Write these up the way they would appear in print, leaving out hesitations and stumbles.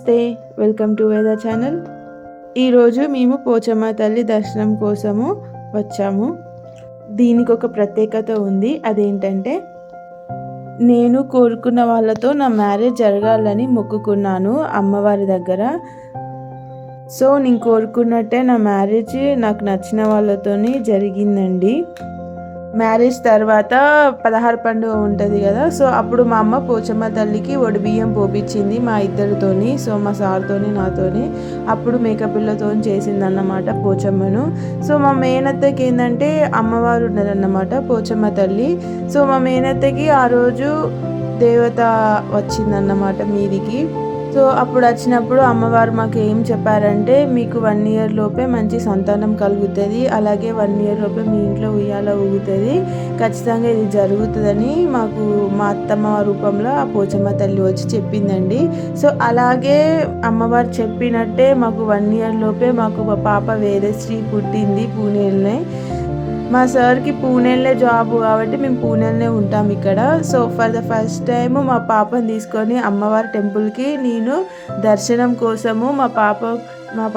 నమస్తే, welcome to వేద channel. ఈరోజు మేము పోచమ్మ తల్లి దర్శనం కోసము వచ్చాము. దీనికి ఒక ప్రత్యేకత ఉంది. అదేంటంటే, నేను కోరుకున్న వాళ్ళతో నా మ్యారేజ్ జరగాలని మొక్కుకున్నాను అమ్మవారి దగ్గర. సో నేను కోరుకున్నట్టే నా మ్యారేజ్ నాకు నచ్చిన వాళ్ళతోని జరిగిందండి. మ్యారేజ్ తర్వాత 16 పండుగ ఉంటుంది కదా, సో అప్పుడు మా అమ్మ పోచమ్మ తల్లికి బియ్యం పోపించింది మా ఇద్దరితోని. సో మా సార్తోని నాతోని అప్పుడు మేకపిల్లతో చేసిందన్నమాట పోచమ్మను. సో మా మేనత్తకి ఏంటంటే అమ్మవారు ఉన్నారన్నమాట పోచమ్మ తల్లి. సో మా మేనత్తకి ఆ రోజు దేవత వచ్చిందన్నమాట మీదికి. సో అప్పుడు వచ్చినప్పుడు అమ్మవారు మాకు ఏం చెప్పారంటే, మీకు 1 year లోపే మంచి సంతానం కలుగుతుంది, అలాగే 1 year లోపే మీ ఇంట్లో ఉయ్యాల ఊగుతుంది, ఖచ్చితంగా ఇది జరుగుతుందని మాకు మా అత్తమ్మ రూపంలో ఆ పోచమ్మ తల్లి వచ్చి చెప్పిందండి. సో అలాగే అమ్మవారు చెప్పినట్టే మాకు 1 year లోపే మాకు పాప వేదశ్రీ పుట్టింది పూణేలోనే. మా సార్కి పూణేలో జాబ్ కాబట్టి మేము పూణేలోనే ఉంటాం ఇక్కడ. So for the first time మా పాపని తీసుకొని అమ్మవారి టెంపుల్కి నేను దర్శనం కోసము మా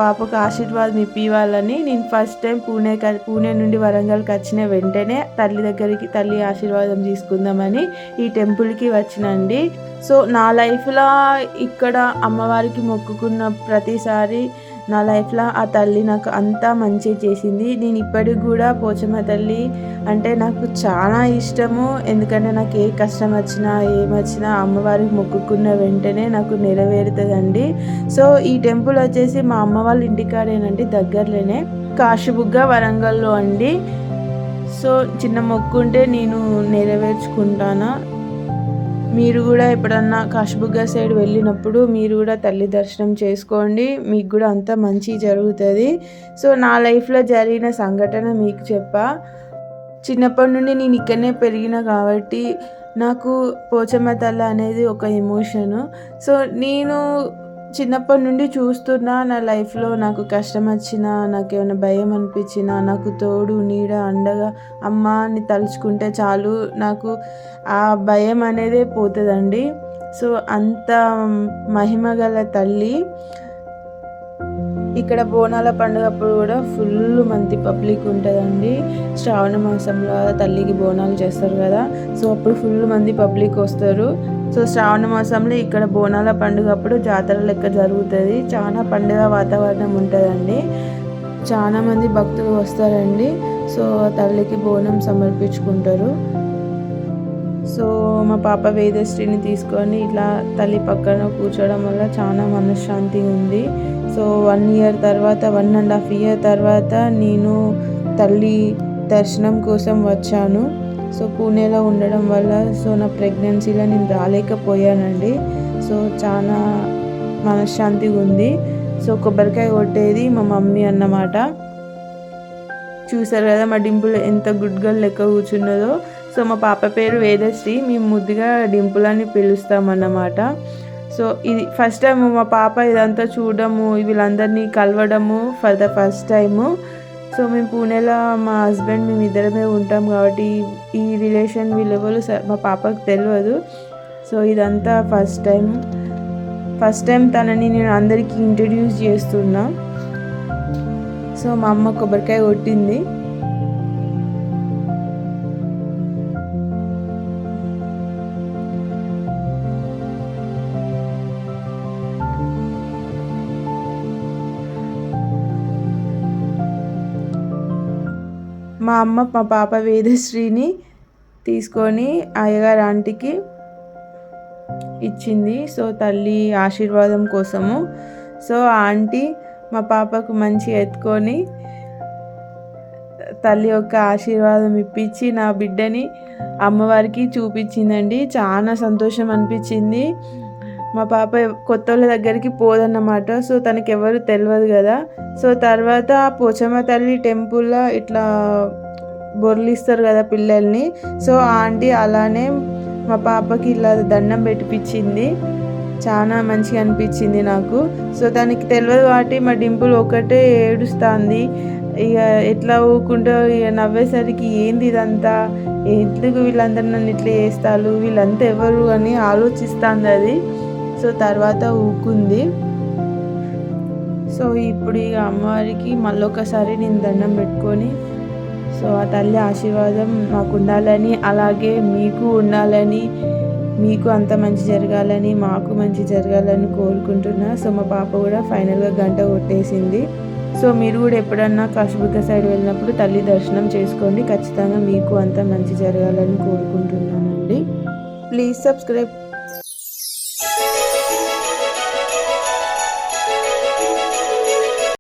పాపకు ఆశీర్వాదం ఇప్పివ్వాలని నేను ఫస్ట్ టైం పూణే నుండి వరంగల్కి వచ్చిన వెంటనే తల్లి ఆశీర్వాదం తీసుకుందామని ఈ టెంపుల్కి వచ్చినండి. సో నా లైఫ్లో ఇక్కడ అమ్మవారికి మొక్కుకున్న ప్రతిసారి నా లైఫ్లో ఆ తల్లి నాకు అంతా మంచి చేసింది. నేను ఇప్పటికి కూడా పోచమ్మ తల్లి అంటే నాకు చాలా ఇష్టము. ఎందుకంటే నాకు ఏ కష్టం వచ్చినా ఏమొచ్చినా అమ్మవారికి మొక్కుకున్న వెంటనే నాకు నెరవేరుతుందండి. సో ఈ టెంపుల్ వచ్చేసి మా అమ్మ వాళ్ళ ఇంటికాడేనండి, దగ్గరలోనే, కాశీబుగ్గ వరంగల్లో అండి. సో చిన్న మొక్కుంటే నేను నెరవేర్చుకుంటాను. మీరు కూడా ఎప్పుడన్నా కాశీబుగ్గ సైడ్ వెళ్ళినప్పుడు మీరు కూడా తల్లి దర్శనం చేసుకోండి, మీకు కూడా అంతా మంచి జరుగుతుంది. సో నా లైఫ్లో జరిగిన సంఘటన మీకు చెప్పా. చిన్నప్పటి నుండి నేను ఇక్కడనే పెరిగిన కాబట్టి నాకు పోచమ్మ తల్లి అనేది ఒక ఎమోషను. సో నేను చిన్నప్పటి నుండి చూస్తున్నా, నా లైఫ్లో నాకు కష్టం వచ్చినా, నాకు ఏమైనా భయం అనిపించినా, నాకు తోడు నీడ అండగా అమ్మ అని తలుచుకుంటే చాలు, నాకు ఆ భయం అనేదే పోతుందండి. సో అంత మహిమగల తల్లి. ఇక్కడ బోనాల పండుగప్పుడు కూడా ఫుల్ మంది పబ్లిక్ ఉంటుందండి. శ్రావణ మాసంలో తల్లికి బోనాలు చేస్తారు కదా, సో అప్పుడు ఫుల్ మంది పబ్లిక్ వస్తారు. సో శ్రావణ మాసంలో ఇక్కడ బోనాల పండుగ అప్పుడు జాతర లెక్క జరుగుతుంది. చాలా పండుగ వాతావరణం ఉంటుందండి. చాలా మంది భక్తులు వస్తారండి. సో తల్లికి బోనం సమర్పించుకుంటారు. సో మా పాప వేదశ్రీని తీసుకొని ఇట్లా తల్లి పక్కన కూర్చోవడం వల్ల చాలా మనశ్శాంతి ఉంది. సో 1 year తర్వాత 1.5 year తర్వాత నేను తల్లి దర్శనం కోసం వచ్చాను. సో పూణేలో ఉండడం వల్ల సో నా ప్రెగ్నెన్సీలో నేను రాలేకపోయానండి. సో చాలా మనశ్శాంతిగా ఉంది. సో కొబ్బరికాయ కొట్టేది మా మమ్మీ అన్నమాట. చూసారు కదా మా డింపుల్ ఎంత గుడ్ గర్ల్ లెక్క కూర్చున్నదో. సో మా పాప పేరు వేదశ్రీ, మేము ముద్దుగా డింపుల్ అని పిలుస్తామన్నమాట. సో ఇది ఫస్ట్ టైం మా పాప ఇదంతా చూడడము, వీళ్ళందరినీ కలవడము for the first time. So మేము పూణేలో మా హస్బెండ్ మేము ఇద్దరమే ఉంటాం కాబట్టి ఈ రిలేషన్ వీళ్ళెవరు మా పాపకు తెలియదు. సో ఇదంతా ఫస్ట్ టైం తనని నేను అందరికీ ఇంట్రడ్యూస్ చేస్తున్నా. సో మా అమ్మ కొబ్బరికాయ కొట్టింది. మా అమ్మ మా పాప వేదశ్రీని తీసుకొని అయ్యగారు ఆంటీకి ఇచ్చింది. సో తల్లి ఆశీర్వాదం కోసము. సో ఆంటీ మా పాపకు మంచి ఎత్తుకొని తల్లి యొక్క ఆశీర్వాదం ఇప్పించి నా బిడ్డని అమ్మవారికి చూపించిందండి. చాలా సంతోషం అనిపించింది. మా పాప కొత్త వాళ్ళ దగ్గరికి పోదన్నమాట. సో తనకి ఎవరు తెలియదు కదా. సో తర్వాత పోచమ్మ తల్లి టెంపుల్లో ఇట్లా బొర్లిస్తారు కదా పిల్లల్ని. సో ఆంటీ అలానే మా పాపకి ఇలా దండం పెట్టిపించింది. చాలా మంచిగా అనిపించింది నాకు. సో తనకి తెలియదు కాబట్టి మా డింపుల్ ఒకటే ఏడుస్తుంది. ఇక ఎట్లా ఊకుంటూ ఇక నవ్వేసరికి ఏంది ఇదంతా, ఎందుకు వీళ్ళందరూ నన్ను ఇట్లా చేస్తారు, వీళ్ళంతా ఎవరు అని ఆలోచిస్తుంది అది. సో తర్వాత ఊకుంది. సో ఇప్పుడు ఇక అమ్మవారికి మళ్ళొకసారి నేను దండం పెట్టుకొని, సో ఆ తల్లి ఆశీర్వాదం నాకు ఉండాలని, అలాగే మీకు ఉండాలని, మీకు అంత మంచి జరగాలని, మాకు మంచి జరగాలని కోరుకుంటున్నా. సో మా పాప కూడా ఫైనల్గా గంట కొట్టేసింది. సో మీరు కూడా ఎప్పుడన్నా కాశీబుగ్గ సైడ్ వెళ్ళినప్పుడు తల్లి దర్శనం చేసుకోండి. ఖచ్చితంగా మీకు అంత మంచి జరగాలని కోరుకుంటున్నానండి. Please subscribe.